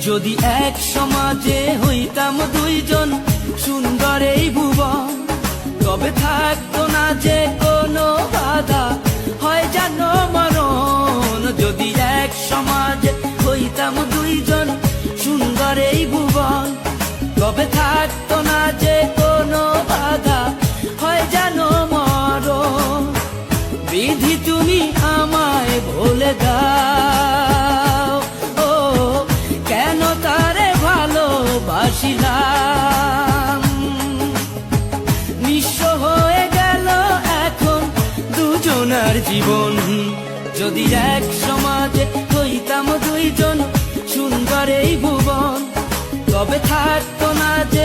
যদি এক সমাজে হইতাম দুইজন সুন্দর এই ভুবন, তবে থাকতো না যে কোনো বাধা, হয় জানো মরণ। যদি এক সমাজে হইতাম দুইজন সুন্দর এই ভুবন, তবে থাকতো না যে কোনো বাধা, হয় জানো মরণ। বিধি তুমি আমায় বলে দাও, ও কেন তারে ভালোবাসিলাম। নিঃস্ব হয়ে গেল এখন দুজনার জীবন। যদি এক সমাজে হইতাম দুইজন সুন্দর এই ভুবন, তবে থাকতো না যে